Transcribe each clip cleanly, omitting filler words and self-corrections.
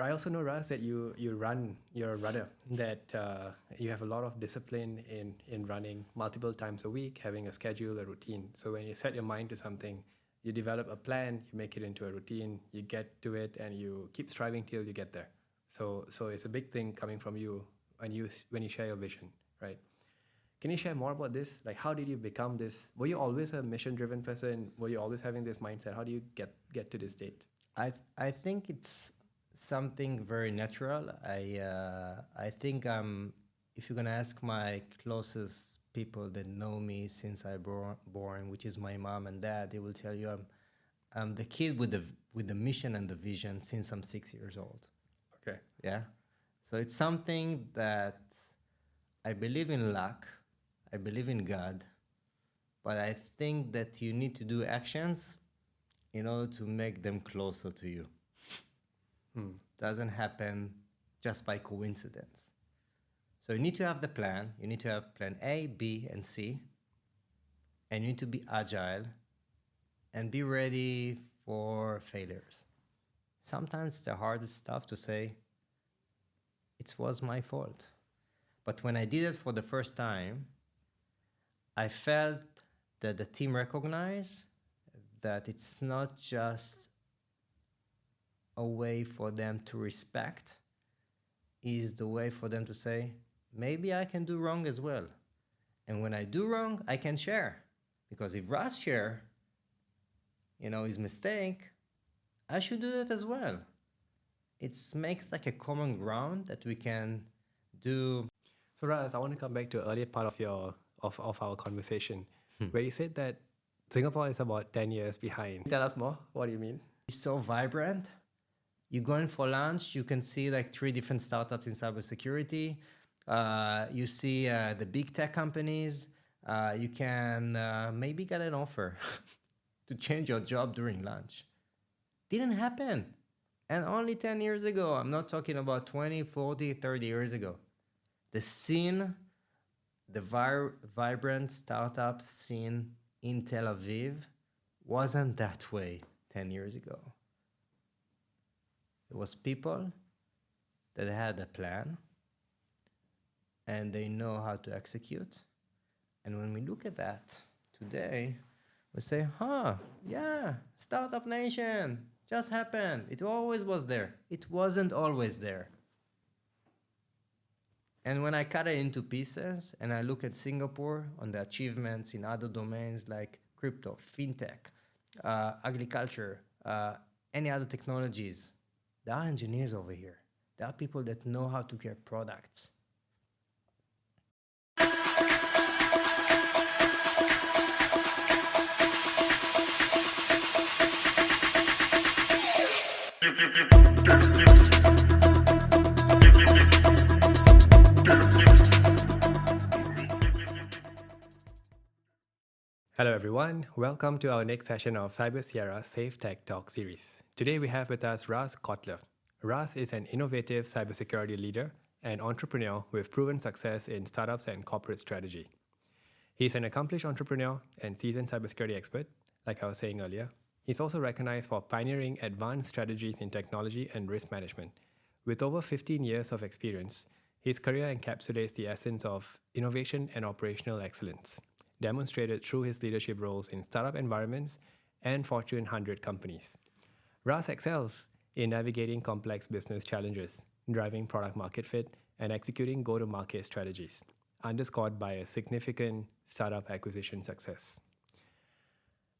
I also know, Raz, that you're a runner, that you have a lot of discipline in running multiple times a week, having a schedule, a routine. So when you set your mind to something, you develop a plan, you make it into a routine, you get to it, and you keep striving till you get there. So it's a big thing coming from you when you share your vision, right? Can you share more about this? Like, how did you become this? Were you always a mission-driven person? Were you always having this mindset? How do you get to this state? I think it's something very natural. I think if you're gonna ask my closest people that know me since I born, which is my mom and dad, they will tell you I'm the kid with the mission and the vision since I'm 6 years old. Okay. Yeah, so it's something that I believe in luck, I believe in God, but I think that you need to do actions in order to make them closer to you. Doesn't happen just by coincidence. So you need to have the plan. You need to have plan A, B, and C. And you need to be agile and be ready for failures. Sometimes the hardest stuff to say, it was my fault. But when I did it for the first time, I felt that the team recognized that it's not just a way for them to respect, is the way for them to say, maybe I can do wrong as well. And when I do wrong, I can share. Because if Raz share, his mistake, I should do that as well. It makes like a common ground that we can do. So Raz, I want to come back to an earlier part of our conversation, where you said that Singapore is about 10 years behind. Tell us more. What do you mean? It's so vibrant. You go in for lunch, you can see like 3 different startups in cybersecurity. You see the big tech companies. You can maybe get an offer to change your job during lunch. Didn't happen. And only 10 years ago, I'm not talking about 20, 40, 30 years ago. The scene, the vibrant startup scene in Tel Aviv wasn't that way 10 years ago. It was people that had a plan and they know how to execute. And when we look at that today, we say, yeah, startup nation, just happened. It always was there. It wasn't always there. And when I cut it into pieces and I look at Singapore on the achievements in other domains like crypto, fintech, agriculture, any other technologies, there are engineers over here. There are people that know how to create products. Hello everyone, welcome to our next session of Cyber Sierra Safe Tech Talk series. Today we have with us Raz Kotler. Raz is an innovative cybersecurity leader and entrepreneur with proven success in startups and corporate strategy. He's an accomplished entrepreneur and seasoned cybersecurity expert, like I was saying earlier. He's also recognized for pioneering advanced strategies in technology and risk management. With over 15 years of experience, his career encapsulates the essence of innovation and operational excellence, demonstrated through his leadership roles in startup environments and Fortune 100 companies. Raz excels in navigating complex business challenges, driving product market fit, and executing go-to-market strategies, underscored by a significant startup acquisition success.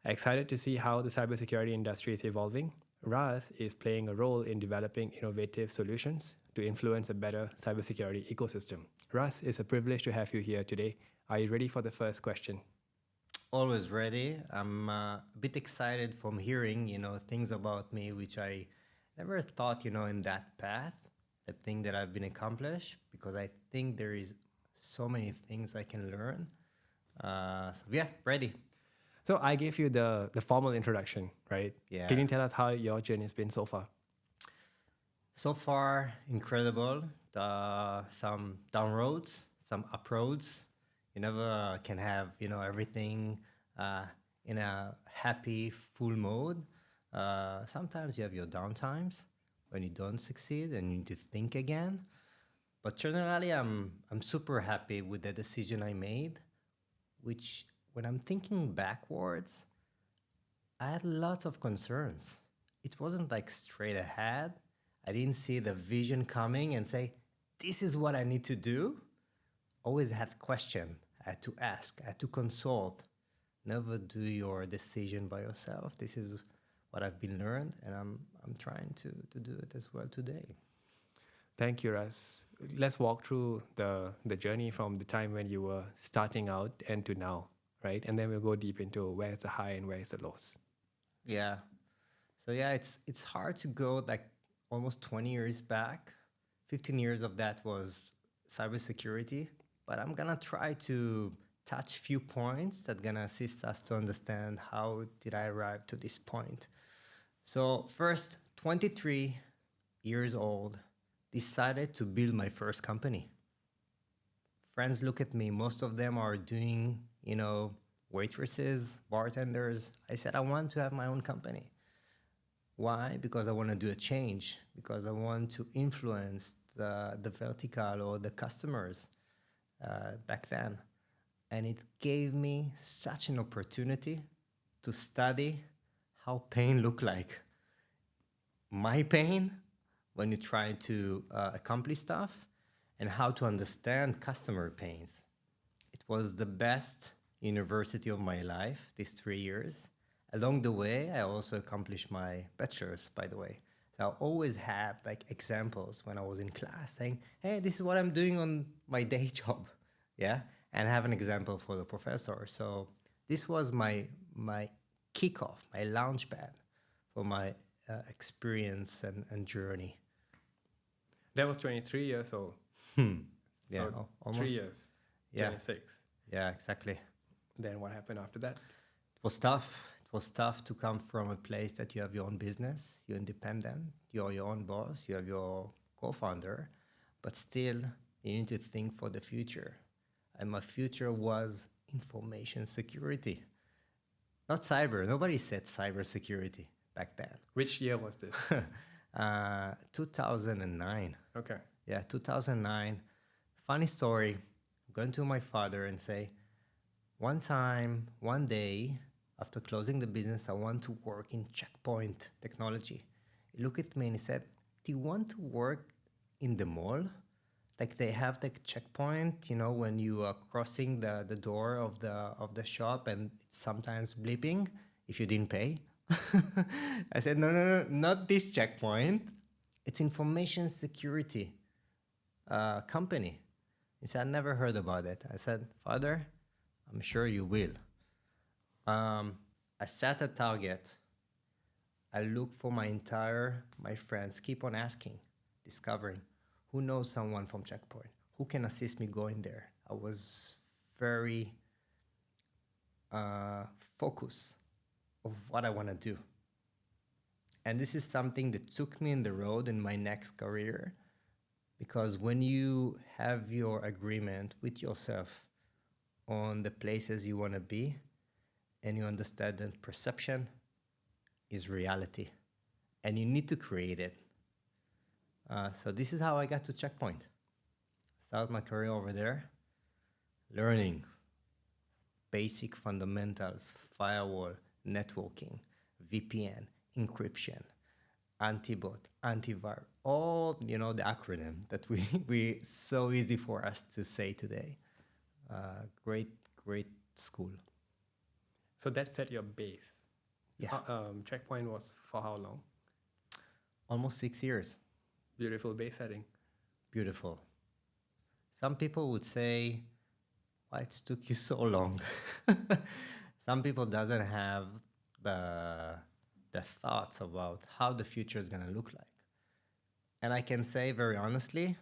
Excited to see how the cybersecurity industry is evolving, Raz is playing a role in developing innovative solutions to influence a better cybersecurity ecosystem. Raz, it's a privilege to have you here today. Are you ready for the first question? Always ready. I'm a bit excited from hearing, things about me which I never thought, in that path, the thing that I've been accomplished, because I think there is so many things I can learn. Ready. So I gave you the formal introduction, right? Yeah. Can you tell us how your journey has been so far? So far, incredible. Some down roads, some up roads. You never can have, everything in a happy, full mode. Sometimes you have your downtimes, when you don't succeed and you need to think again. But generally, I'm super happy with the decision I made, which when I'm thinking backwards, I had lots of concerns. It wasn't like straight ahead. I didn't see the vision coming and say, this is what I need to do. Always had question. I had to ask. I had to consult. Never do your decision by yourself. This is what I've been learned, and I'm trying to do it as well today. Thank you, Raz. Let's walk through the journey from the time when you were starting out and to now, right? And then we'll go deep into where's the high and where's the lows. Yeah. So yeah, it's hard to go like almost 20 years back. 15 years of that was cybersecurity, but I'm gonna try to touch few points that gonna assist us to understand how did I arrive to this point. So first, 23 years old, decided to build my first company. Friends look at me, most of them are doing, waitresses, bartenders. I said, I want to have my own company. Why? Because I want to do a change, because I want to influence the vertical or the customers back then. And it gave me such an opportunity to study how pain looked like. My pain when you try to accomplish stuff, and how to understand customer pains. It was the best university of my life, these 3 years. Along the way, I also accomplished my bachelor's, by the way. So I always have like examples when I was in class saying, hey, this is what I'm doing on my day job. Yeah. And I have an example for the professor. So this was my kickoff, my launch pad for my experience and journey. That was 23 years old. Yeah, So almost 3 years. Yeah. 26. Yeah, exactly. Then what happened after that? It was tough. It was tough to come from a place that you have your own business, you're independent, you're your own boss, you have your co-founder, but still you need to think for the future. And my future was information security. Not cyber. Nobody said cybersecurity back then. Which year was this? 2009. Okay. Yeah, 2009. Funny story. I'm going to my father and say, one day, after closing the business, I want to work in checkpoint technology. He looked at me and he said, do you want to work in the mall? Like they have the checkpoint, when you are crossing the door of the shop and it's sometimes bleeping if you didn't pay. I said, no, not this checkpoint. It's information security company. He said, I never heard about it. I said, Father, I'm sure you will. I set a target. I look for my friends, keep on asking, discovering who knows someone from Checkpoint, who can assist me going there. I was very focused of what I want to do. And this is something that took me in the road in my next career, because when you have your agreement with yourself on the places you want to be, and you understand that perception is reality, and you need to create it. So this is how I got to Checkpoint. Started my career over there, learning basic fundamentals, firewall, networking, VPN, encryption, anti-bot, antivirus, all, the acronym that we so easy for us to say today. Great school. So that set your base. Yeah. Checkpoint was for how long? Almost 6 years. Beautiful base setting. Beautiful. Some people would say, why it took you so long? Some people doesn't have the thoughts about how the future is going to look like. And I can say very honestly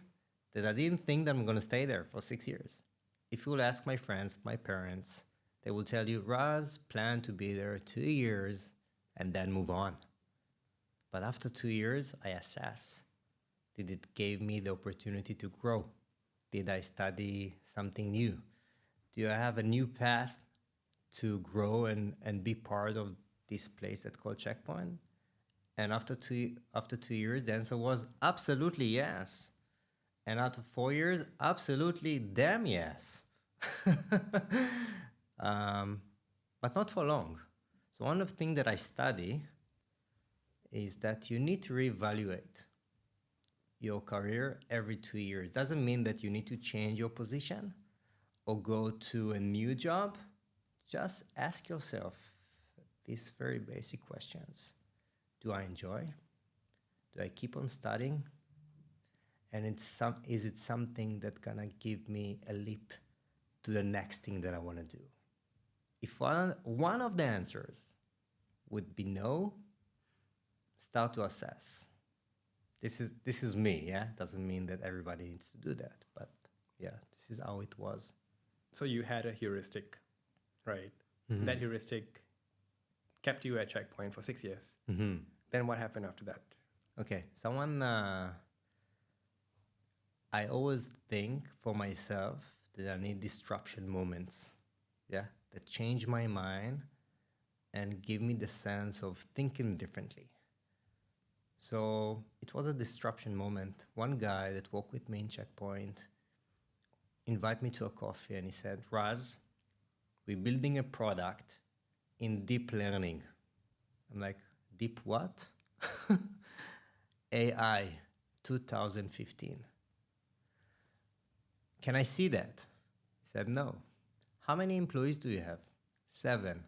that I didn't think that I'm going to stay there for 6 years. If you will ask my friends, my parents, they will tell you, Raz planned to be there 2 years and then move on. But after 2 years, I assess. Did it give me the opportunity to grow? Did I study something new? Do I have a new path to grow and be part of this place that's called Checkpoint? And after 2 years, the answer was absolutely yes. And after 4 years, absolutely damn yes. But not for long. So one of the things that I study is that you need to reevaluate your career every 2 years. Doesn't mean that you need to change your position or go to a new job. Just ask yourself these very basic questions. Do I enjoy? Do I keep on studying? And is it something that's gonna give me a leap to the next thing that I wanna do? If one of the answers would be no, start to assess. This is me, yeah? Doesn't mean that everybody needs to do that, but yeah, this is how it was. So you had a heuristic, right? That heuristic kept you at Checkpoint for 6 years. Then what happened after that? Okay, I always think for myself that I need disruption moments, yeah, that change my mind and give me the sense of thinking differently. So it was a disruption moment. One guy that worked with me in Checkpoint invited me to a coffee and he said, Raz, we're building a product in deep learning. I'm like, deep what? AI 2015. Can I see that? He said, no. How many employees do you have? 7.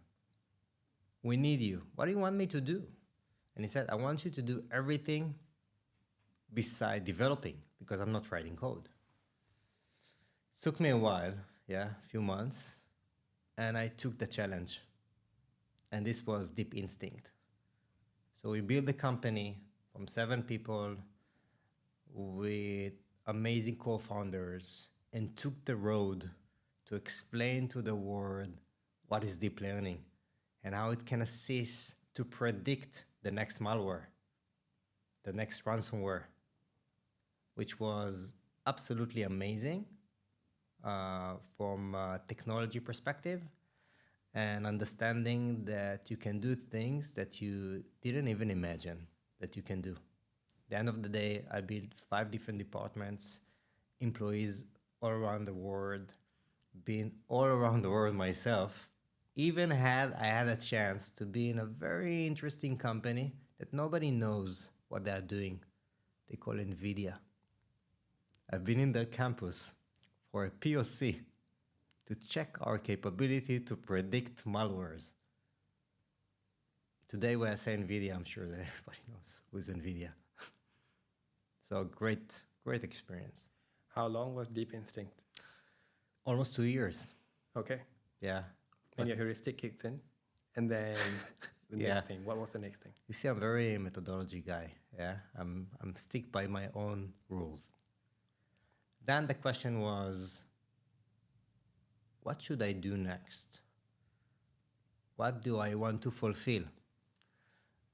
We need you. What do you want me to do? And he said, I want you to do everything beside developing because I'm not writing code. It took me a while, a few months, and I took the challenge. And this was deep instinct. So we built the company from 7 people with amazing co-founders and took the road to explain to the world what is deep learning and how it can assist to predict the next malware, the next ransomware, which was absolutely amazing from a technology perspective and understanding that you can do things that you didn't even imagine that you can do. At the end of the day, I built 5 different departments, employees all around the world, being all around the world myself. I had a chance to be in a very interesting company that nobody knows what they're doing. They call NVIDIA. I've been in their campus for a POC to check our capability to predict malwares. Today when I say NVIDIA, I'm sure that everybody knows who's NVIDIA. So great experience. How long was Deep Instinct? Almost 2 years. Okay. Yeah. And your heuristic kicked in. And then the next thing. What was the next thing? You see, I'm a very methodology guy. Yeah. I'm stick by my own rules. Then the question was, what should I do next? What do I want to fulfill?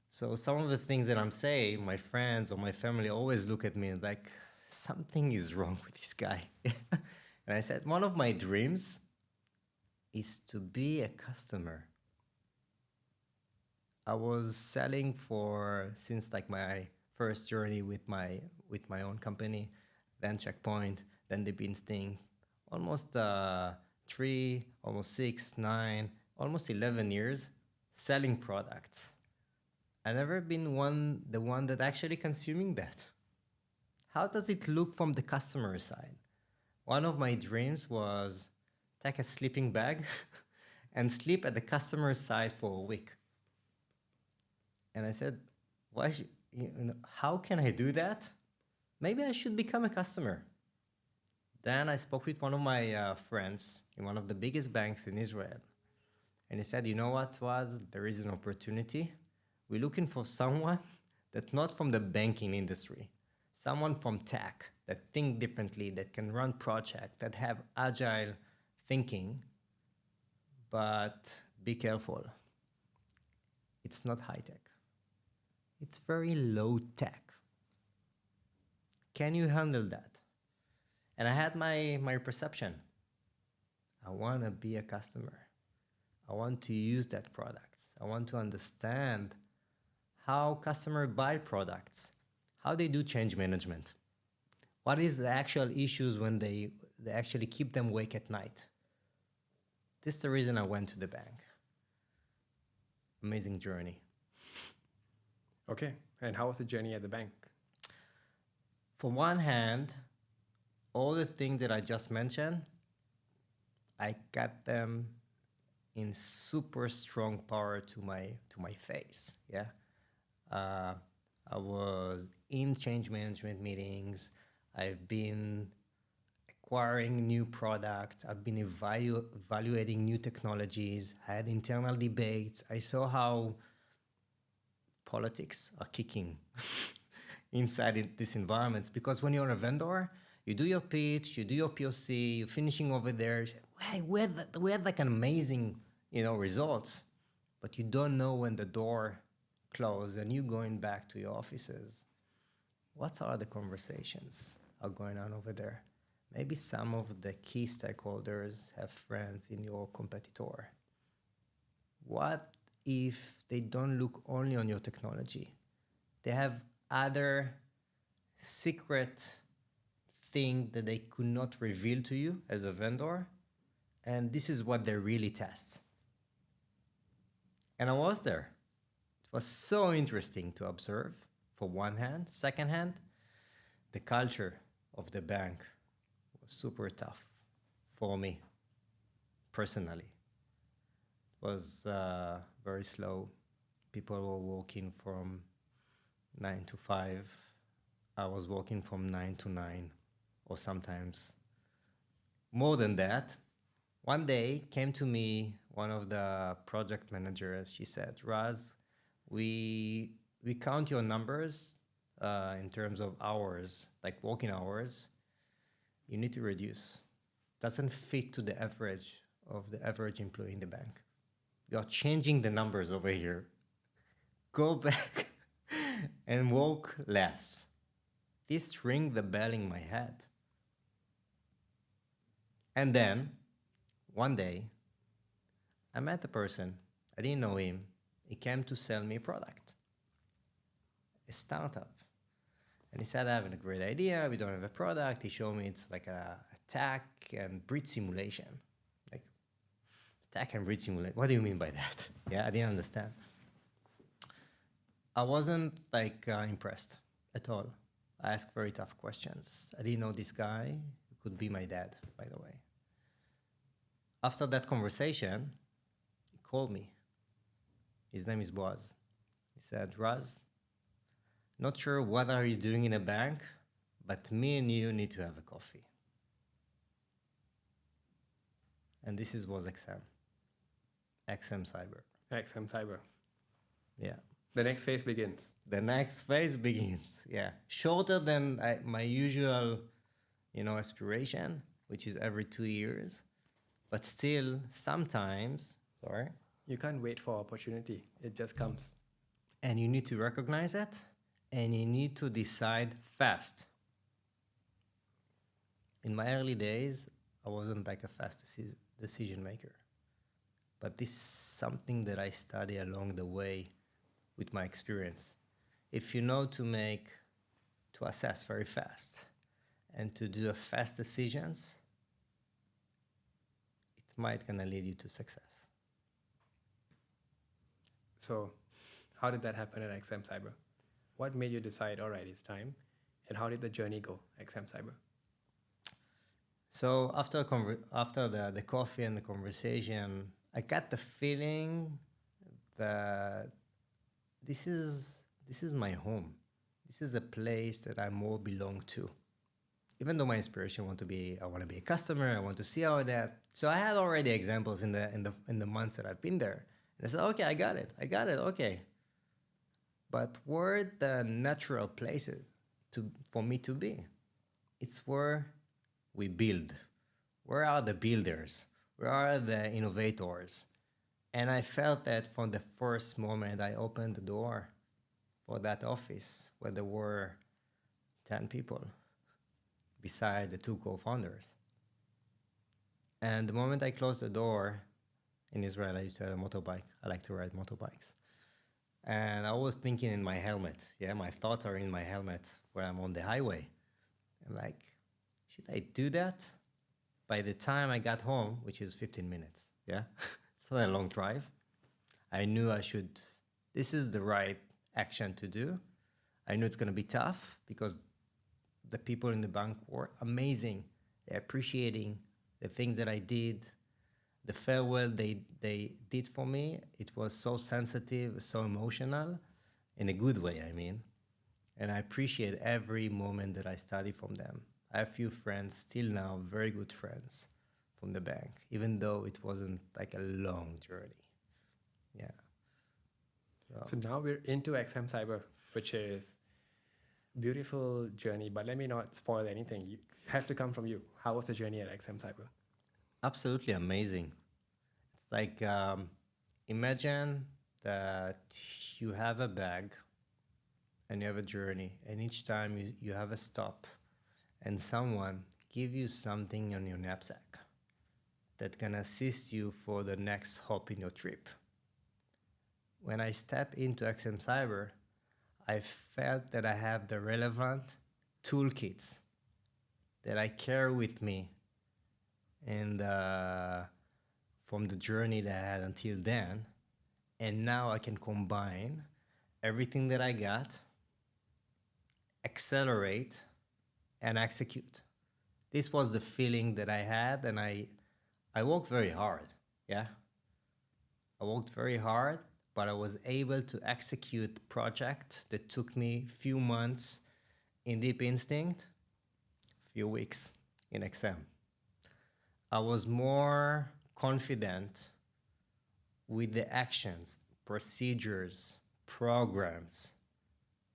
So some of the things that I'm saying, my friends or my family always look at me and like, something is wrong with this guy. And I said, one of my dreams is to be a customer. I was selling since like my first journey with my own company, then Checkpoint, then Deep Instinct, almost 3, almost 6, 9, almost 11 years selling products. I've never been the one that actually consuming that. How does it look from the customer side? One of my dreams was take a sleeping bag and sleep at the customer side for a week. And I said, how can I do that? Maybe I should become a customer. Then I spoke with one of my friends in one of the biggest banks in Israel. And he said, you know what, Raz? There is an opportunity. We're looking for someone that's not from the banking industry, someone from tech that think differently, that can run projects, that have agile thinking, but be careful. It's not high tech. It's very low tech. Can you handle that? And I had my perception. I want to be a customer. I want to use that product. I want to understand how customer buy products, how they do change management, what is the actual issues when they actually keep them awake at night. This is the reason I went to the bank. Amazing journey. Okay. And how was the journey at the bank? For one hand, all the things that I just mentioned, I got them in super strong power to my face. Yeah, I was in change management meetings. I've been acquiring new products. I've been evaluating new technologies. I had internal debates. I saw how politics are kicking inside these environments, because when you're a vendor, you do your pitch, you do your POC, you're finishing over there. You say, hey, we had like an amazing, results, but you don't know when the door closed and you going back to your offices. What are the conversations are going on over there? Maybe some of the key stakeholders have friends in your competitor. What if they don't look only on your technology? They have other secret thing that they could not reveal to you as a vendor, and this is what they really test. And I was there. It was so interesting to observe, for one hand. Second hand, the culture of the bank was super tough for me personally. It was very slow. People were working from 9 to 5. I was working from 9 to 9, or sometimes more than that. One day came to me one of the project managers. She said, Raz, we count your numbers in terms of hours, like working hours. You need to reduce. Doesn't fit to the average of the average employee in the bank. You are changing the numbers over here. Go back and work less. This rang the bell in my head. And then, one day, I met the person. I didn't know him. He came to sell me a product, a startup. And he said, I have a great idea. We don't have a product. He showed me it's like a attack and breach simulation. Like, attack and breach simulation. What do you mean by that? Yeah, I didn't understand. I wasn't impressed at all. I asked very tough questions. I didn't know this guy. He could be my dad, by the way. After that conversation, he called me. His name is Boaz. He said, Raz, not sure what are you doing in a bank, but me and you need to have a coffee. And this was XM Cyber. XM Cyber. Yeah. The next phase begins. The next phase begins. Yeah. Shorter than my usual, aspiration, which is every 2 years. But still, sometimes, you can't wait for opportunity. It just comes. And you need to recognize it, and you need to decide fast. In my early days, I wasn't like a fast decision maker. But this is something that I study along the way with my experience. If you know to assess very fast and to do fast decisions, it might gonna lead you to success. So how did that happen at XM Cyber? What made you decide, all right, it's time? And how did the journey go, XM Cyber? So after the coffee and the conversation, I got the feeling that this is my home. This is a place that I more belong to. Even though my inspiration I want to be a customer, I want to see how that. So I had already examples in the months that I've been there. And I said, okay, I got it, okay. But where the natural places for me to be? It's where we build. Where are the builders? Where are the innovators? And I felt that from the first moment I opened the door for that office where there were 10 people beside the 2 co-founders. And the moment I closed the door, in Israel I used to have a motorbike. I like to ride motorbikes. And I was thinking in my helmet. Yeah, my thoughts are in my helmet where I'm on the highway. I'm like, should I do that? By the time I got home, which is 15 minutes, yeah, it's not a long drive, I knew I should, this is the right action to do. I knew it's going to be tough because the people in the bank were amazing. They're appreciating the things that I did, the farewell they did for me. It was so sensitive, so emotional, in a good way, I mean. And I appreciate every moment that I study from them. I have few friends still now, very good friends from the bank, even though it wasn't like a long journey. Yeah. So now we're into XM Cyber, which is beautiful journey, but let me not spoil anything. It has to come from you. How was the journey at XM Cyber? Absolutely amazing. It's like, imagine that you have a bag and you have a journey, and each time you have a stop and someone give you something on your knapsack that can assist you for the next hop in your trip. When I step into XM Cyber, I felt that I have the relevant toolkits that I carry with me and from the journey that I had until then. And now I can combine everything that I got, accelerate, and execute. This was the feeling that I had, and I worked very hard, yeah? I worked very hard, but I was able to execute project that took me few months in Deep Instinct, few weeks in XM. I was more confident with the actions, procedures, programs,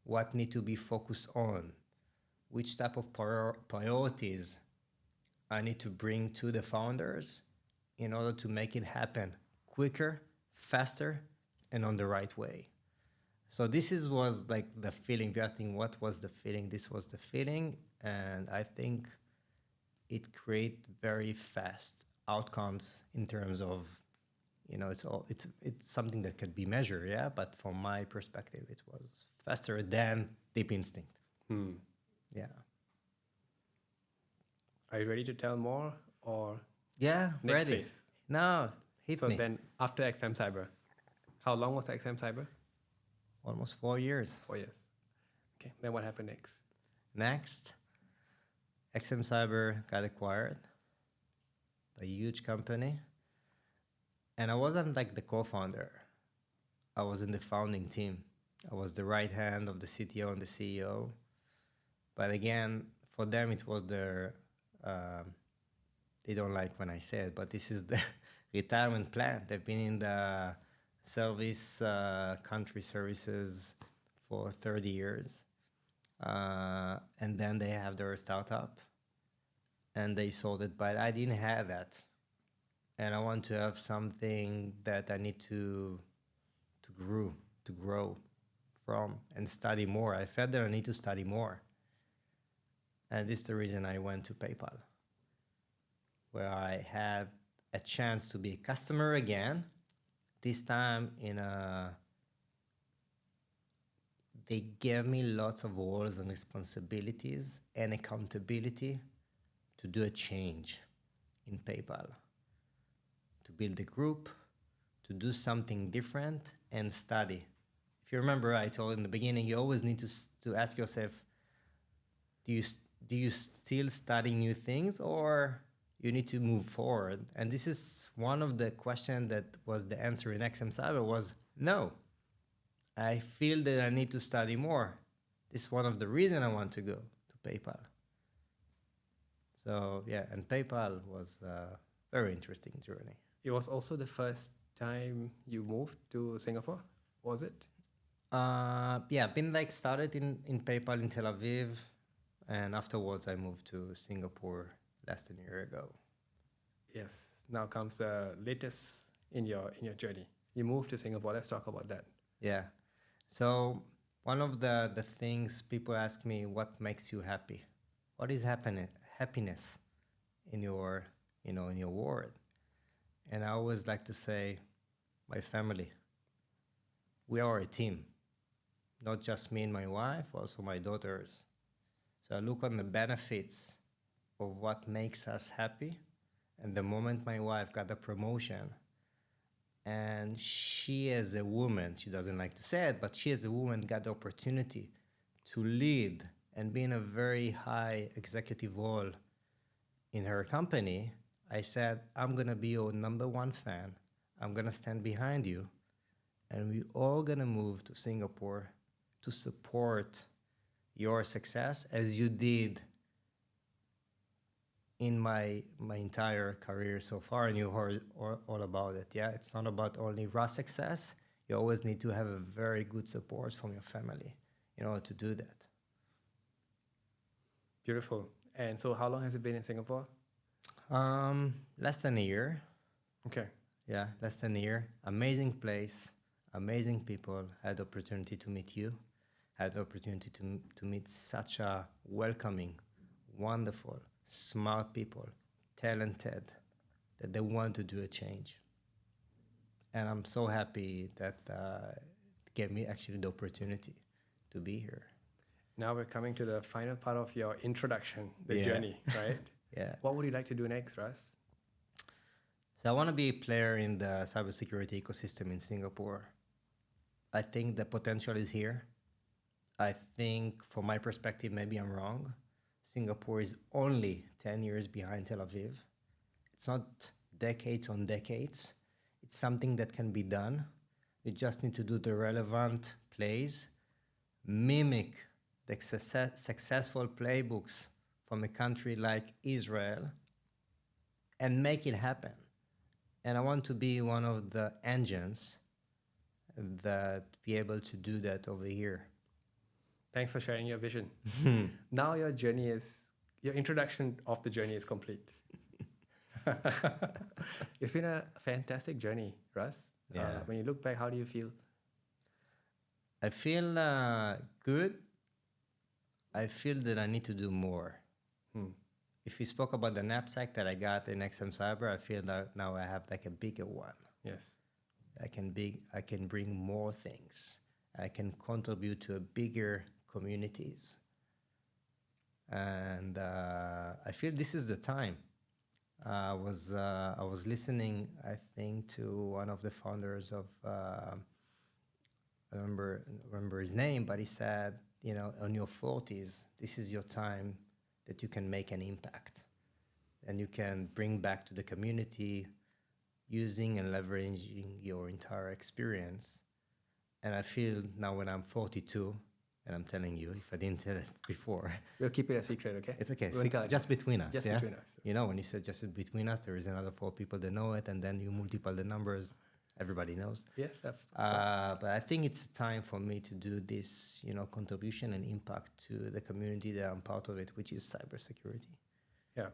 what need to be focused on, which type of priorities I need to bring to the founders in order to make it happen quicker, faster, and on the right way. So this was like the feeling. If you're asking what was the feeling, this was the feeling. And I think it create very fast outcomes in terms of, it's something that could be measured, yeah. But from my perspective, it was faster than Deep Instinct. Yeah. Are you ready to tell more or Yeah, next ready. phase? No, hit So me. then after XM Cyber, how long was XM Cyber? Almost 4 years. 4 years. Okay, then what happened next? Next, XM Cyber got acquired by a huge company. And I wasn't like the co-founder. I was in the founding team. I was the right hand of the CTO and the CEO. But again, for them, it was their, they don't like when I say it, but this is the retirement plan. They've been in the service, country services for 30 years. And then they have their startup and they sold it, but I didn't have that. And I want to have something that I need to grow from and study more. I felt that I need to study more. And this is the reason I went to PayPal, where I had a chance to be a customer again, this time they gave me lots of roles and responsibilities and accountability to do a change in PayPal, to build a group, to do something different and study. If you remember, I told in the beginning, you always need to ask yourself, do you still study new things or you need to move forward? And this is one of the questions that was the answer in XM Cyber was no. I feel that I need to study more. This is one of the reasons I want to go to PayPal. So yeah, and PayPal was a very interesting journey. It was also the first time you moved to Singapore, was it? Yeah, been like started in PayPal in Tel Aviv, and afterwards I moved to Singapore less than a year ago. Yes. Now comes the latest in your journey. You moved to Singapore. Let's talk about that. Yeah. So one of the things people ask me, what makes you happy? What is happiness in your in your world? And I always like to say, my family. we are a team, not just me and my wife, also my daughters. So I look on the benefits of what makes us happy. And the moment my wife got a promotion, and she as a woman, she doesn't like to say it, but she as a woman got the opportunity to lead and be in a very high executive role in her company, I said, I'm going to be your number one fan. I'm going to stand behind you. And we all going to move to Singapore to support your success as you did in my entire career so far. And you heard all about it. Yeah, it's not about only raw success. You always need to have a very good support from your family in order to do that. Beautiful. And so how long has it been in Singapore? Less than a year. Okay. Yeah, less than a year. Amazing place, amazing people. Had the opportunity to meet you. Had the opportunity to meet such a welcoming, wonderful, smart people, talented, that they want to do a change. And I'm so happy that it gave me actually the opportunity to be here. Now we're coming to the final part of your introduction, the Yeah. journey, right? Yeah. What would you like to do next, Raz? So I want to be a player in the cybersecurity ecosystem in Singapore. I think the potential is here. I think, from my perspective, maybe I'm wrong. Singapore is only 10 years behind Tel Aviv. It's not decades on decades. It's something that can be done. You just need to do the relevant plays, mimic the successful playbooks from a country like Israel, and make it happen. And I want to be one of the engines that be able to do that over here. Thanks for sharing your vision. Now your introduction of the journey is complete. It's been a fantastic journey, Russ. Yeah. When you look back, how do you feel? I feel good. I feel that I need to do more. If we spoke about the knapsack that I got in XM Cyber, I feel that now I have like a bigger one. Yes. I can bring more things. I can contribute to a bigger communities. And I feel this is the time. I was listening, I think, to one of the founders of I remember his name, but he said, on your 40s, this is your time that you can make an impact, and you can bring back to the community using and leveraging your entire experience. And I feel now when I'm 42, and I'm telling you, if I didn't tell it before, We'll keep it a secret, okay? it's okay. We'll tell it. Just between us. Just yeah? between us. When you said just between us, there is another 4 people that know it, and then you multiply the numbers, everybody knows. Yes, of course. But I think it's time for me to do this, contribution and impact to the community that I'm part of it, which is cybersecurity. Yeah.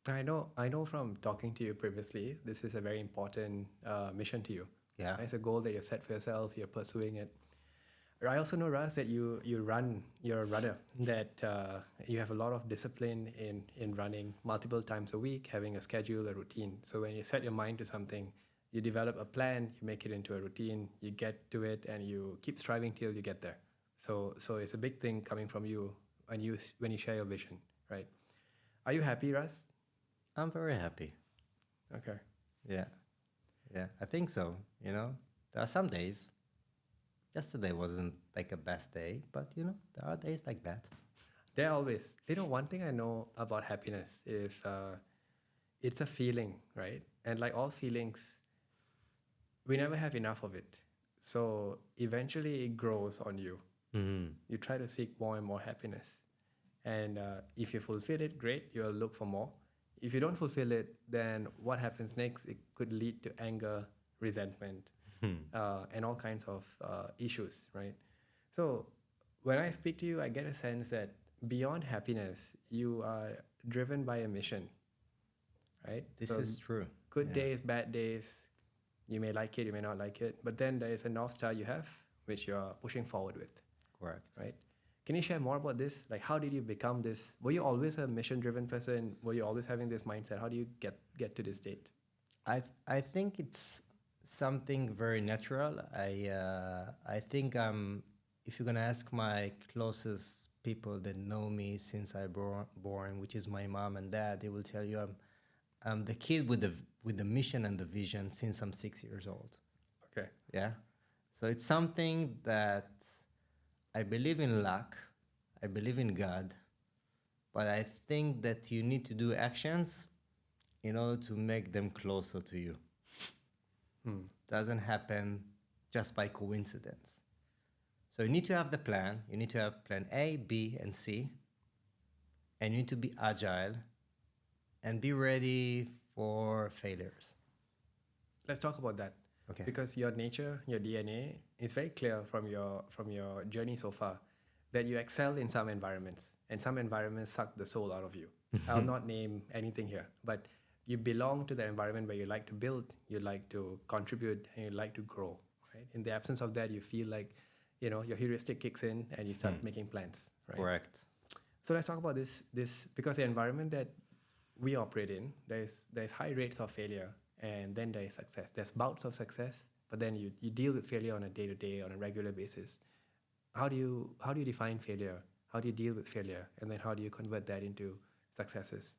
I know from talking to you previously, this is a very important mission to you. Yeah. It's a goal that you've set for yourself, you're pursuing it. I also know, Raz, that you're a runner, that you have a lot of discipline in running multiple times a week, having a schedule, a routine. So when you set your mind to something, you develop a plan, you make it into a routine, you get to it, and you keep striving till you get there. So it's a big thing coming from you when you share your vision, right? Are you happy, Raz? I'm very happy. Okay. Yeah. I think so. There are some days. Yesterday wasn't like a best day, but there are days like that. There always. One thing I know about happiness is it's a feeling, right? And like all feelings, we never have enough of it. So eventually it grows on you. Mm-hmm. You try to seek more and more happiness. And if you fulfill it, great, you'll look for more. If you don't fulfill it, then what happens next? It could lead to anger, resentment, and all kinds of issues, right? So when I speak to you, I get a sense that beyond happiness, you are driven by a mission, right? This So is true. good Yeah. days, bad days, you may like it, you may not like it, but then there is a North Star you have, which you're pushing forward with, Correct. right? Can you share more about this? Like, how did you become this? Were you always a mission-driven person? Were you always having this mindset? How do you get to this state? I think it's something very natural. I think if you're gonna ask my closest people that know me since I born, which is my mom and dad, they will tell you I'm the kid with the mission and the vision since I'm 6 years old. Okay. Yeah. So it's something that I believe in luck, I believe in God, but I think that you need to do actions in order to make them closer to you. Doesn't happen just by coincidence. So you need to have the plan. You need to have plan A, B, and C. And you need to be agile and be ready for failures. Let's talk about that. Okay. Because your nature, your DNA is very clear from your journey so far that you excel in some environments, and some environments suck the soul out of you. I'll not name anything here, but you belong to the environment where you like to build, you like to contribute, and you like to grow. Right? In the absence of that, you feel like, your heuristic kicks in and you start making plans. Right? Correct. So let's talk about this because the environment that we operate in, there's high rates of failure, and then there is success. There's bouts of success, but then you deal with failure on a day-to-day, on a regular basis. How do you define failure? How do you deal with failure? And then how do you convert that into successes?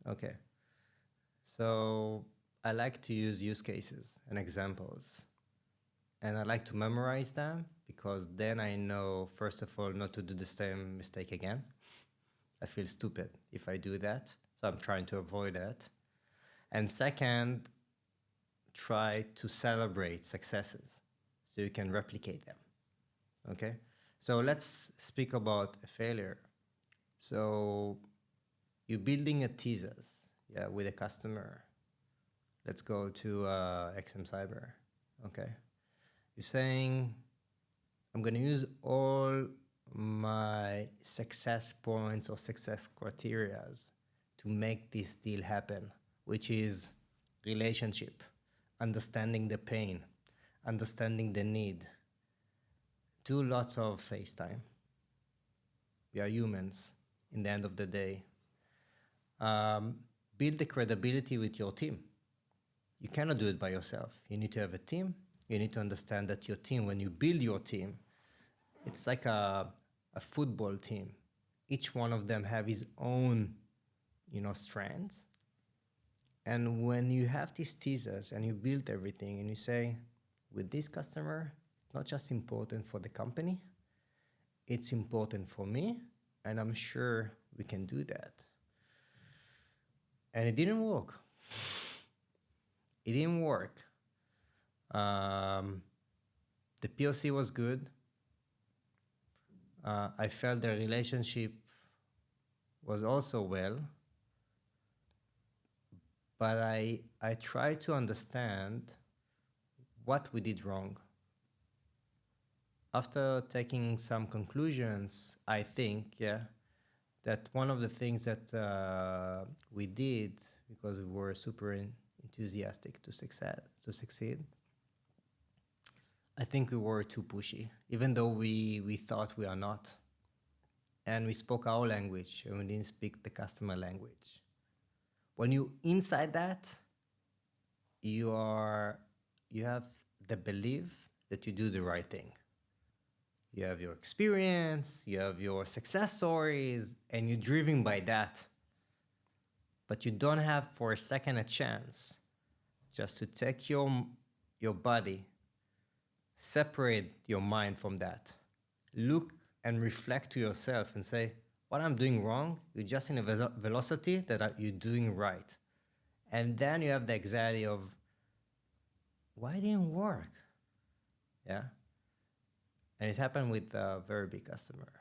Okay. So I like to use use cases and examples. And I like to memorize them because then I know, first of all, not to do the same mistake again. I feel stupid if I do that. So I'm trying to avoid that. And second, try to celebrate successes so you can replicate them. Okay? So let's speak about a failure. So you're building a thesis with a customer. Let's go to XM Cyber. Okay? You're saying, I'm going to use all my success points or success criterias to make this deal happen, which is relationship, understanding the pain, understanding the need. Do lots of FaceTime. We are humans in the end of the day. Build the credibility with your team. You cannot do it by yourself. You need to have a team. You need to understand that your team, when you build your team, it's like a football team. Each one of them have his own, strengths. And when you have these teasers and you build everything and you say, with this customer, it's not just important for the company, it's important for me, and I'm sure we can do that. And it didn't work. It didn't work. The POC was good. I felt the relationship was also well. But I tried to understand what we did wrong. After taking some conclusions, I think, that one of the things that we did, because we were super enthusiastic to succeed, I think we were too pushy, even though we thought we are not. And we spoke our language, and we didn't speak the customer language. When you inside that, you have the belief that you do the right thing. You have your experience, you have your success stories, and you're driven by that. But you don't have for a second a chance just to take your body, separate your mind from that, look and reflect to yourself and say, what I'm doing wrong, you're just in a velocity that you're doing right. And then you have the anxiety of, why didn't it work? Yeah. And it happened with a very big customer.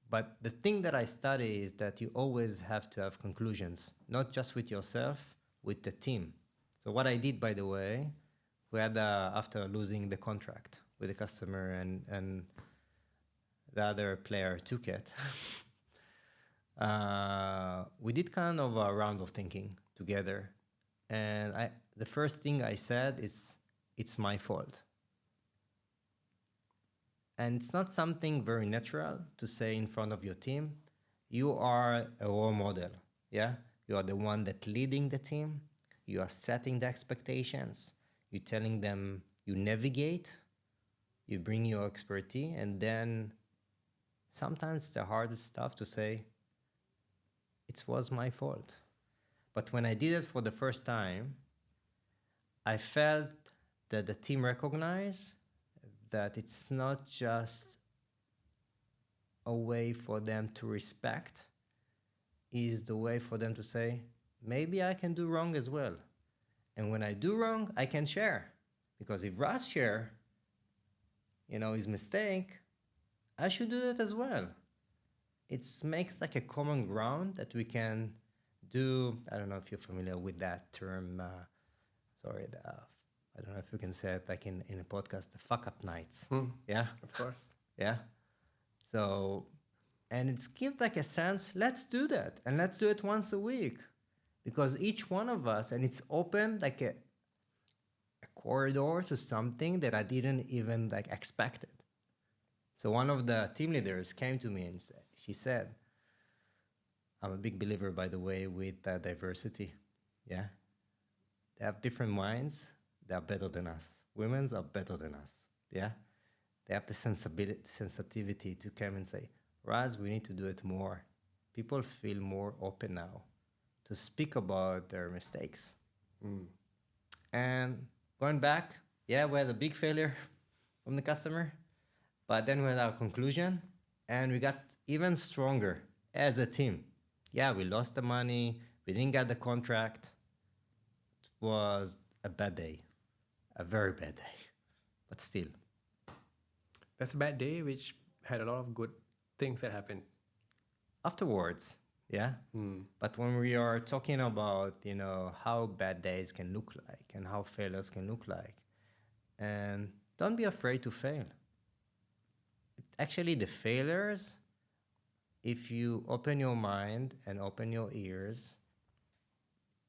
But the thing that I study is that you always have to have conclusions, not just with yourself, with the team. So what I did, by the way, we had, after losing the contract with the customer and the other player took it, we did kind of a round of thinking together. And the first thing I said is, it's my fault. And it's not something very natural to say in front of your team. You are a role model, yeah? You are the one that leading the team. You are setting the expectations. You're telling them you navigate. You bring your expertise. And then sometimes the hardest stuff to say, it was my fault. But when I did it for the first time, I felt that the team recognized that it's not just a way for them to respect, is the way for them to say, maybe I can do wrong as well. And when I do wrong, I can share. Because if Raz share, his mistake, I should do that as well. It makes like a common ground that we can do. I don't know if you're familiar with that term. I don't know if we can say it like in a podcast, the fuck up nights. Yeah? Of course. Yeah. So, and it's give like a sense, let's do that. And let's do it once a week. Because each one of us, and it's open like a corridor to something that I didn't even like expected. So one of the team leaders came to me and she said, I'm a big believer, by the way, with diversity. Yeah. They have different minds. They are better than us. Women's are better than us. Yeah. They have the sensitivity to come and say, Raz, we need to do it more. People feel more open now to speak about their mistakes. And going back, yeah, we had a big failure from the customer, but then we had our conclusion and we got even stronger as a team. Yeah, we lost the money. We didn't get the contract. It was a bad day, a very bad day, but still. That's a bad day, which had a lot of good things that happened. Afterwards, yeah. But when we are talking about, how bad days can look like and how failures can look like, and don't be afraid to fail. Actually, the failures, if you open your mind and open your ears,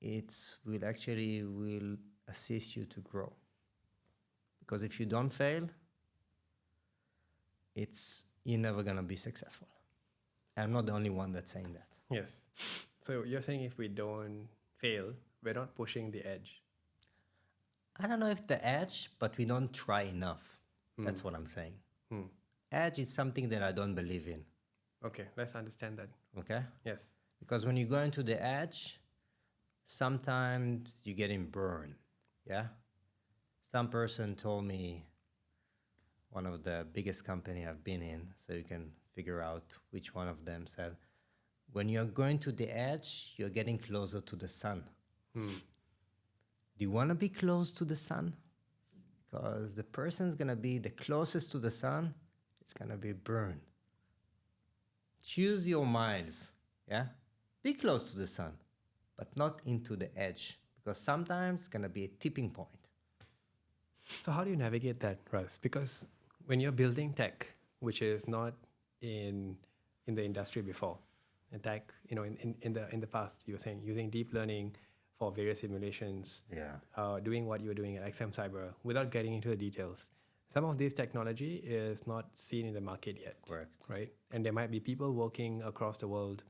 it will assist you to grow. Because if you don't fail, you're never gonna be successful. I'm not the only one that's saying that. Yes. So you're saying if we don't fail, we're not pushing the edge. I don't know if the edge, but we don't try enough. That's what I'm saying. Edge is something that I don't believe in. Okay, let's understand that. Okay? Yes. Because when you go into the edge, sometimes you're getting burned. Yeah? Some person told me, one of the biggest company I've been in, so you can figure out which one of them said, when you're going to the edge, you're getting closer to the sun. Do you want to be close to the sun? Because the person's going to be the closest to the sun, it's going to be burned. Choose your miles, yeah? Be close to the sun, but not into the edge, because sometimes it's going to be a tipping point. So how do you navigate that, Raz? Because when you're building tech, which is not in the industry before, and tech, in the past, you were saying using deep learning for various simulations, doing what you were doing at XM Cyber, without getting into the details. Some of this technology is not seen in the market yet. Correct. Right? And there might be people working across the world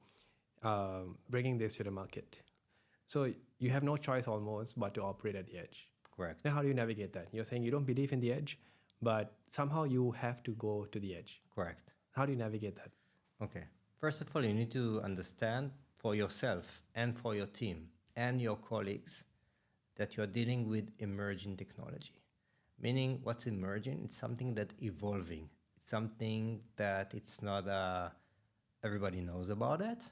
bringing this to the market. So you have no choice almost but to operate at the edge. Correct. Now, how do you navigate that? You're saying you don't believe in the edge, but somehow you have to go to the edge. Correct. How do you navigate that? Okay. First of all, you need to understand for yourself and for your team and your colleagues that you're dealing with emerging technology. Meaning, what's emerging? It's something that's evolving. It's something that it's not everybody knows about it,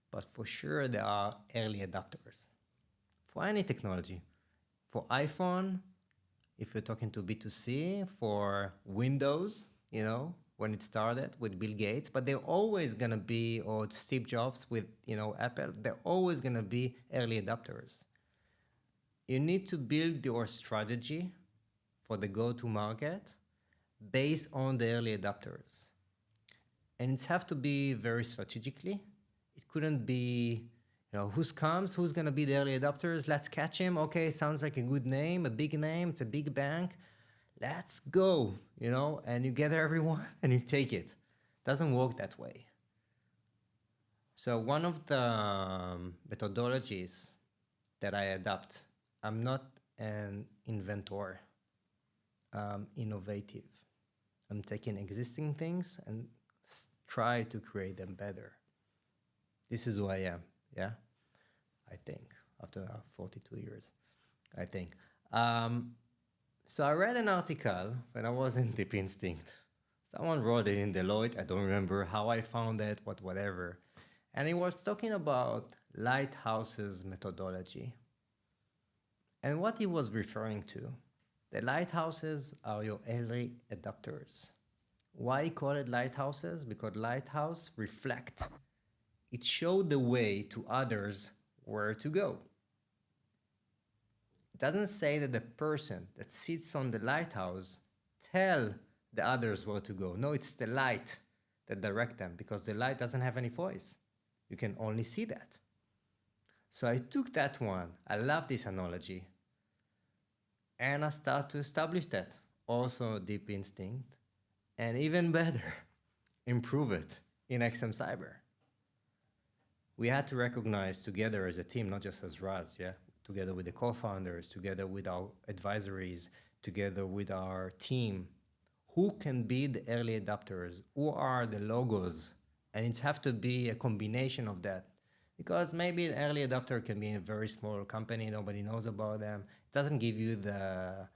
but for sure there are early adopters for any technology. For iPhone, if you're talking to B2C, for Windows, when it started with Bill Gates, but they're always going to be, or Steve Jobs with, Apple, they're always going to be early adopters. You need to build your strategy for the go-to-market based on the early adopters. And it has to be very strategically. It couldn't be, who's going to be the early adopters? Let's catch him. Okay, sounds like a good name, a big name. It's a big bank. Let's go, and you get everyone and you take it. Doesn't work that way. So one of the methodologies that I adopt, I'm not an inventor, I'm innovative. I'm taking existing things and try to create them better. This is who I am, yeah? I think, after 42 years, I think. So I read an article when I was in Deep Instinct. Someone wrote it in Deloitte. I don't remember how I found it, but whatever. And it was talking about lighthouses methodology. And what he was referring to, the lighthouses are your early adopters. Why call it lighthouses? Because lighthouse reflect. It showed the way to others where to go. It doesn't say that the person that sits on the lighthouse tell the others where to go. No, it's the light that direct them, because the light doesn't have any voice. You can only see that. So I took that one. I love this analogy. And I started to establish that. Also Deep Instinct. And even better, improve it in XM Cyber. We had to recognize together as a team, not just as Raz, yeah? Together with the co-founders, together with our advisories, together with our team, who can be the early adopters? Who are the logos? And it has to be a combination of that. Because maybe an early adopter can be a very small company, nobody knows about them. It doesn't give you the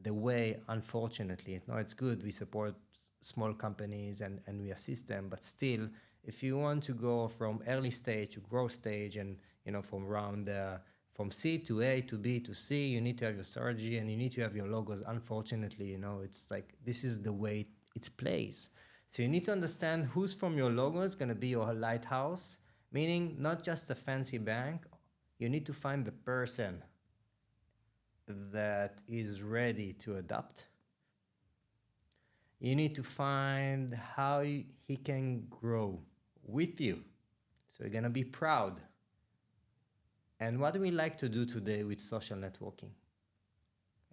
way, unfortunately. No, it's good, we support small companies and we assist them, but still, if you want to go from early stage to growth stage and from C to A to B to C, you need to have your strategy and you need to have your logos. Unfortunately, it's like, this is the way it plays. So you need to understand who's from your logo is going to be your lighthouse, meaning not just a fancy bank. You need to find the person that is ready to adopt. You need to find how he can grow with you. So you're going to be proud. And what do we like to do today with social networking?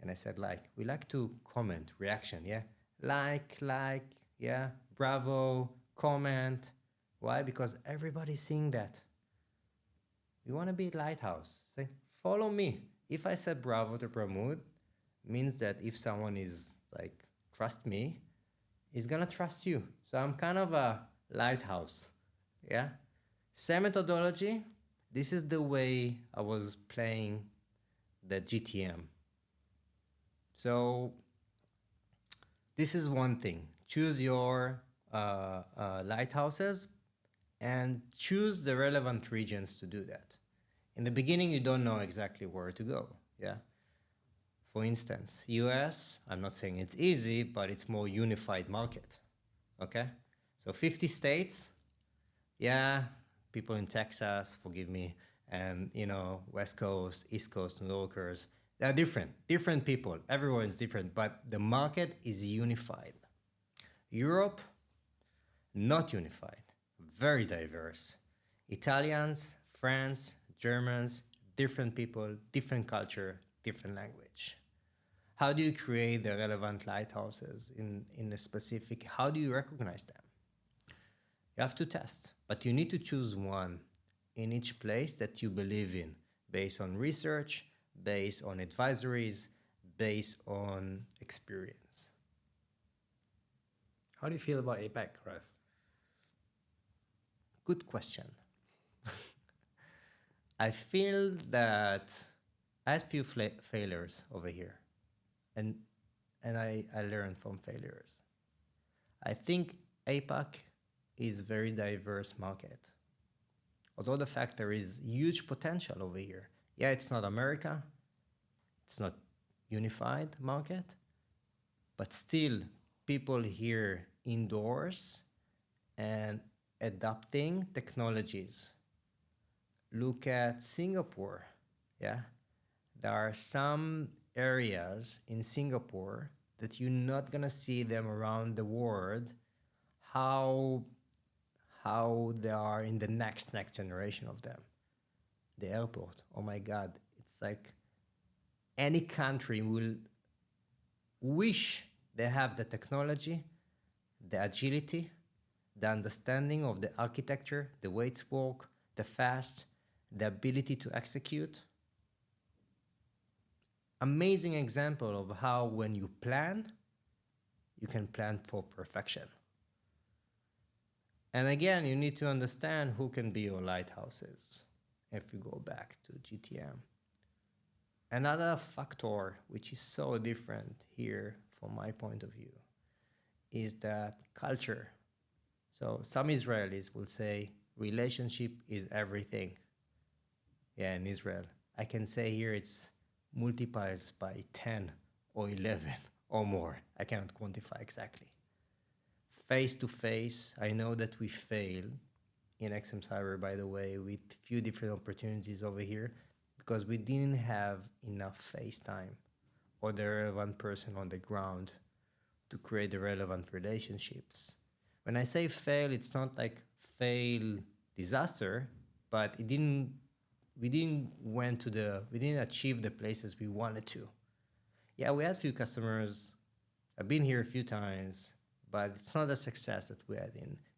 And I said, we like to comment, reaction, yeah? Like, yeah? Bravo, comment. Why? Because everybody's seeing that. We want to be lighthouse. Say, follow me. If I said bravo to Pramodh, means that if someone is trust me, he's gonna trust you. So I'm kind of a lighthouse, yeah? Same methodology. This is the way I was playing the GTM. So this is one thing. Choose your lighthouses and choose the relevant regions to do that. In the beginning, you don't know exactly where to go, yeah? For instance, US, I'm not saying it's easy, but it's more unified market, okay? So 50 states, yeah, people in Texas, forgive me, and West Coast, East Coast, New Yorkers, they're different people. Everyone is different, but the market is unified. Europe, not unified, very diverse. Italians, France, Germans, different people, different culture, different language. How do you create the relevant lighthouses in a specific, how do you recognize them? You have to test, but you need to choose one in each place that you believe in, based on research, based on advisories, based on experience. How do you feel about APAC, Raz? Good question. I feel that I had few failures over here, and I learned from failures. I think APAC is very diverse market. Although the fact there is huge potential over here. Yeah, it's not America, it's not unified market, but still people here indoors and adopting technologies. Look at Singapore, yeah? There are some areas in Singapore that you're not gonna see them around the world, how they are in the next generation of them. The airport, oh my God, it's like any country will wish they have the technology, the agility, the understanding of the architecture, the way it's work, the fast, the ability to execute. Amazing example of how when you plan, you can plan for perfection. And again, you need to understand who can be your lighthouses if you go back to GTM. Another factor which is so different here from my point of view is that culture. So some Israelis will say relationship is everything. Yeah, in Israel. I can say here it's multiplies by 10 or 11 or more. I cannot quantify exactly. Face to face, I know that we fail in XM Cyber, by the way, with few different opportunities over here because we didn't have enough face time or the relevant person on the ground to create the relevant relationships. When I say fail, it's not like fail disaster, but we didn't achieve the places we wanted to. Yeah, we had few customers. I've been here a few times, but it's not a success that we had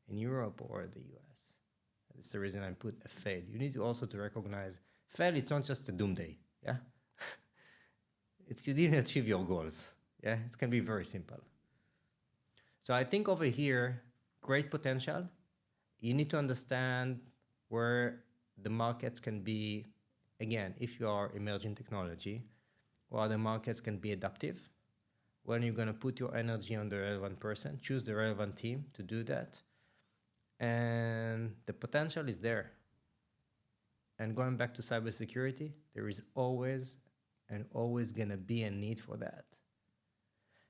in Europe or the US. That's the reason I put a fail. You need to also to recognize fail, it's not just a doomsday, yeah? It's you didn't achieve your goals, yeah? It can be very simple. So I think over here, great potential. You need to understand where the markets can be, again, if you are emerging technology, where the markets can be adaptive, when you're going to put your energy on the relevant person, choose the relevant team to do that. And the potential is there. And going back to cybersecurity, there is always going to be a need for that.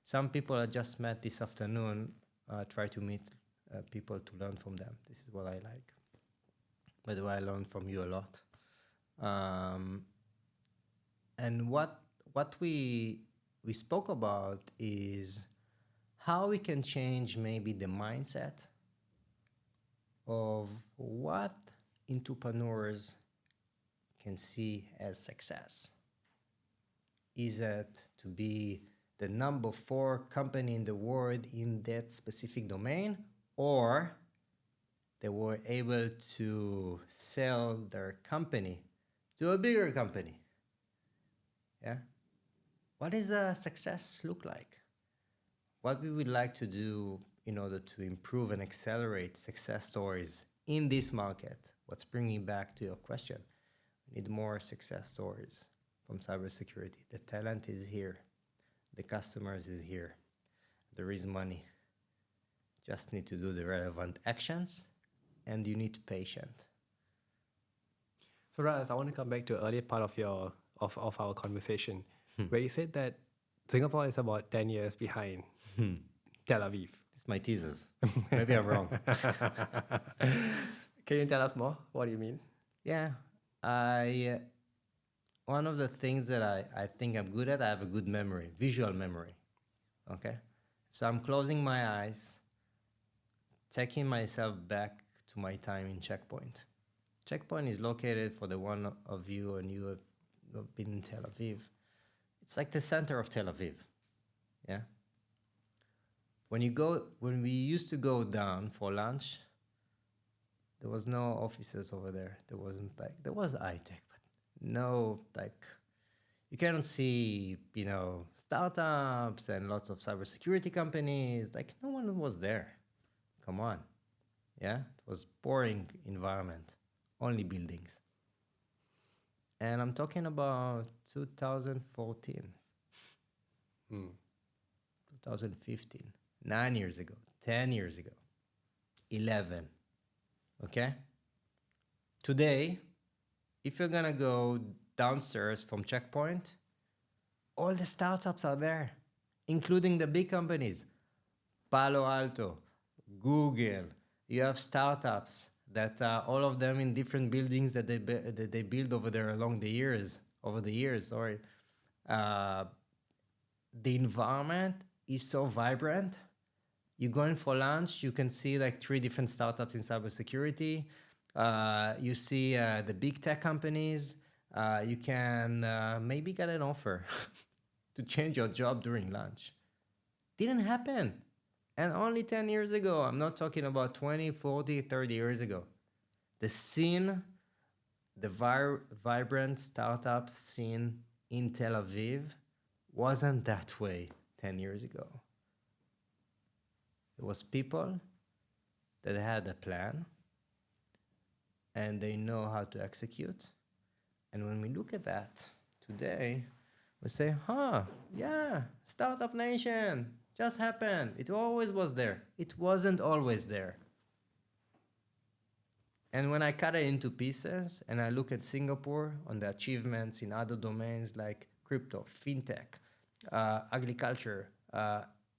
Some people I just met this afternoon try to meet people to learn from them. This is what I like. By the way, I learned from you a lot. And what we spoke about is how we can change maybe the mindset of what entrepreneurs can see as success. Is it to be the number 4 company in the world in that specific domain, or they were able to sell their company to a bigger company? Yeah. What does a success look like? What we would like to do in order to improve and accelerate success stories in this market? What's bringing back to your question? We need more success stories from cybersecurity. The talent is here. The customers is here. There is money. Just need to do the relevant actions, and you need patience. So Raz, I want to come back to earlier part of our conversation, where you said that Singapore is about 10 years behind Tel Aviv. It's my teasers. Maybe I'm wrong. Can you tell us more? What do you mean? Yeah. One of the things that I think I'm good at, I have a good memory, visual memory. Okay? So I'm closing my eyes, taking myself back to my time in Checkpoint. Checkpoint is located, for the one of you and you have been in Tel Aviv. It's like the center of Tel Aviv. Yeah? When we used to go down for lunch, there was no offices over there. There was high-tech, but no, you cannot see, startups and lots of cybersecurity companies. No one was there. Come on. Yeah? It was boring environment. Only buildings. And I'm talking about 2014. 2015. 9 years ago. 10 years ago. 11. Okay? Today, if you're gonna go downstairs from Checkpoint, all the startups are there, including the big companies. Palo Alto, Google. You have startups that all of them in different buildings that they build over there over the years. The environment is so vibrant. You go in for lunch, you can see 3 different startups in cybersecurity. You see the big tech companies. You can maybe get an offer to change your job during lunch. Didn't happen. And only 10 years ago, I'm not talking about 20, 40, 30 years ago. The scene, the vibrant startup scene in Tel Aviv wasn't that way 10 years ago. It was people that had a plan and they know how to execute. And when we look at that today, we say, yeah, startup nation, just happened. It always was there. It wasn't always there. And when I cut it into pieces and I look at Singapore on the achievements in other domains like crypto, fintech, agriculture,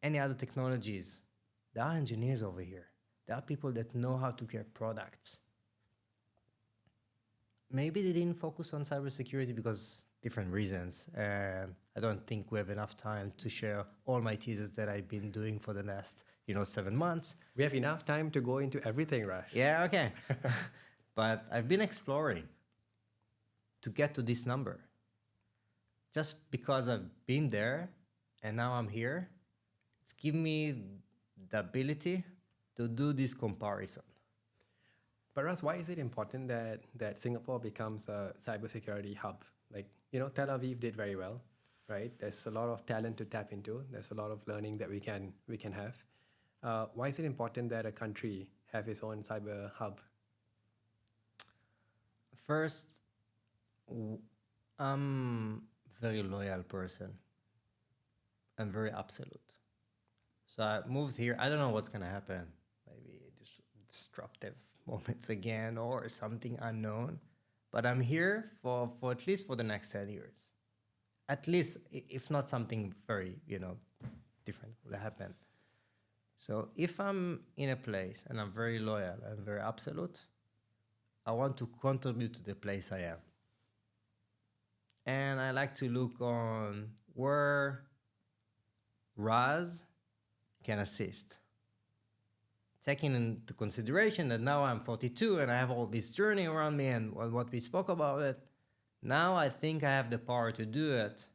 any other technologies, there are engineers over here. There are people that know how to create products. Maybe they didn't focus on cybersecurity because different reasons. I don't think we have enough time to share all my thesis that I've been doing for the last, 7 months. We have enough time to go into everything, Raj. Yeah, okay. But I've been exploring to get to this number. Just because I've been there and now I'm here, it's given me the ability to do this comparison. But Raz, why is it important that Singapore becomes a cybersecurity hub? Like, Tel Aviv did very well, right? There's a lot of talent to tap into. There's a lot of learning that we can have. Why is it important that a country have its own cyber hub? First, I'm a very loyal person. I'm very absolute. So I moved here. I don't know what's going to happen. Maybe disruptive moments again or something unknown. But I'm here for at least for the next 10 years. At least, if not something very, different will happen. So if I'm in a place and I'm very loyal and very absolute, I want to contribute to the place I am. And I like to look on where Raz can assist. Taking into consideration that now I'm 42 and I have all this journey around me and what we spoke about it, now I think I have the power to do it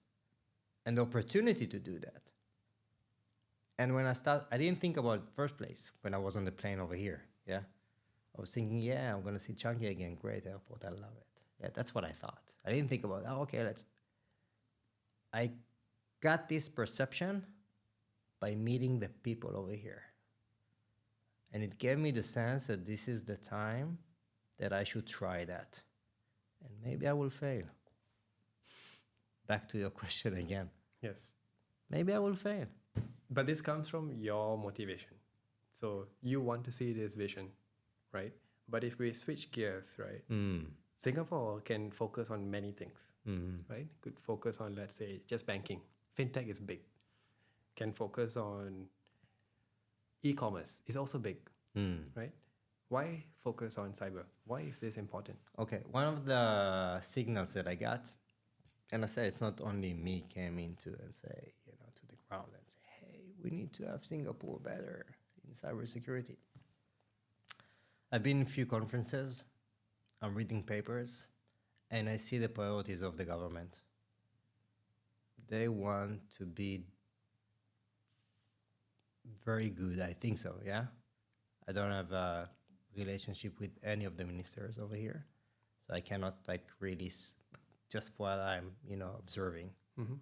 and the opportunity to do that. And when I didn't think about it first place when I was on the plane over here, yeah? I was thinking, yeah, I'm going to see Chunky again. Great airport. I love it. Yeah, that's what I thought. I didn't think about, I got this perception by meeting the people over here. And it gave me the sense that this is the time that I should try that. And maybe I will fail. Back to your question again. Yes. Maybe I will fail. But this comes from your motivation. So you want to see this vision, right? But if we switch gears, right? Singapore can focus on many things, right? Could focus on, let's say, just banking. Fintech is big. Can focus on e-commerce. It's also big, right? Why focus on cyber? Why is this important? Okay, one of the signals that I got, and I said it's not only me came into and say, to the ground and say, hey, we need to have Singapore better in cybersecurity. I've been in a few conferences, I'm reading papers, and I see the priorities of the government. They want to be very good, I think so, yeah? I don't have a relationship with any of the ministers over here, so I cannot really, just while I'm, observing. Mm-hmm.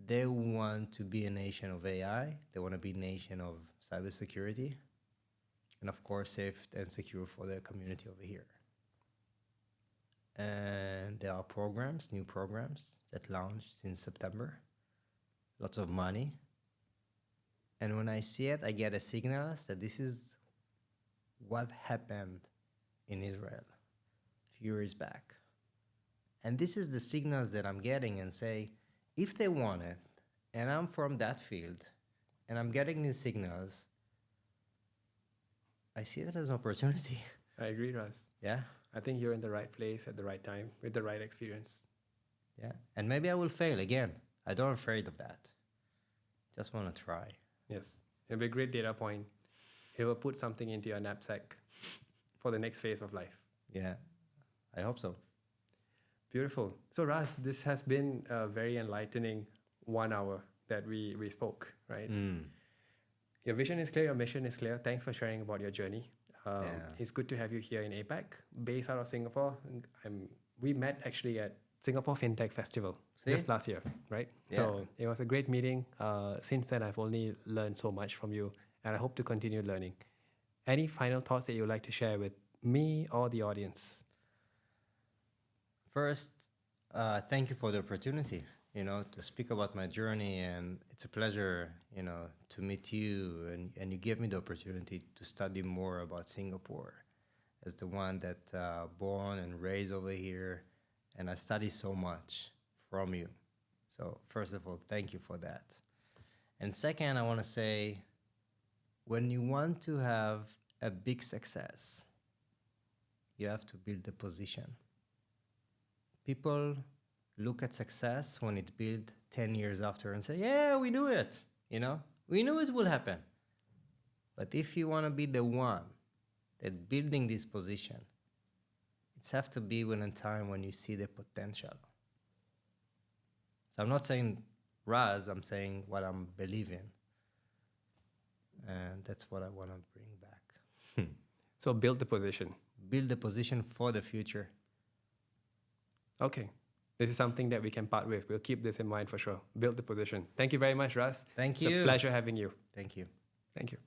They want to be a nation of AI, they want to be a nation of cybersecurity, and of course safe and secure for the community over here. And there are programs, new programs that launched since September, lots of money. And when I see it, I get a signal that this is what happened in Israel a few years back. And this is the signals that I'm getting and say, if they want it, and I'm from that field, and I'm getting these signals, I see that as an opportunity. I agree, Raz. Yeah? I think you're in the right place at the right time with the right experience. Yeah. And maybe I will fail again. I don't afraid of that. Just want to try. Yes. It'll be a great data point. It will put something into your knapsack for the next phase of life. Yeah. I hope so. Beautiful. So Raz, this has been a very enlightening 1 hour that we spoke, right? Your vision is clear, your mission is clear. Thanks for sharing about your journey. Yeah. It's good to have you here in APAC, based out of Singapore. We met actually at Singapore FinTech Festival just last year, right? Yeah. So it was a great meeting. Since then, I've only learned so much from you, and I hope to continue learning. Any final thoughts that you'd like to share with me or the audience? First, thank you for the opportunity, to speak about my journey, and it's a pleasure, to meet you, and you gave me the opportunity to study more about Singapore as the one that born and raised over here, and I study so much from you. So first of all, thank you for that. And second, I want to say, when you want to have a big success, you have to build a position. People look at success when it built 10 years after and say, yeah, we knew it, we knew it will happen. But if you want to be the one that building this position, it's have to be when a time when you see the potential. So I'm not saying Raz, I'm saying what I'm believing. And that's what I want to bring back. So build the position. Build the position for the future. Okay. This is something that we can part with. We'll keep this in mind for sure. Build the position. Thank you very much, Raz. Thank you. It's a pleasure having you. Thank you. Thank you.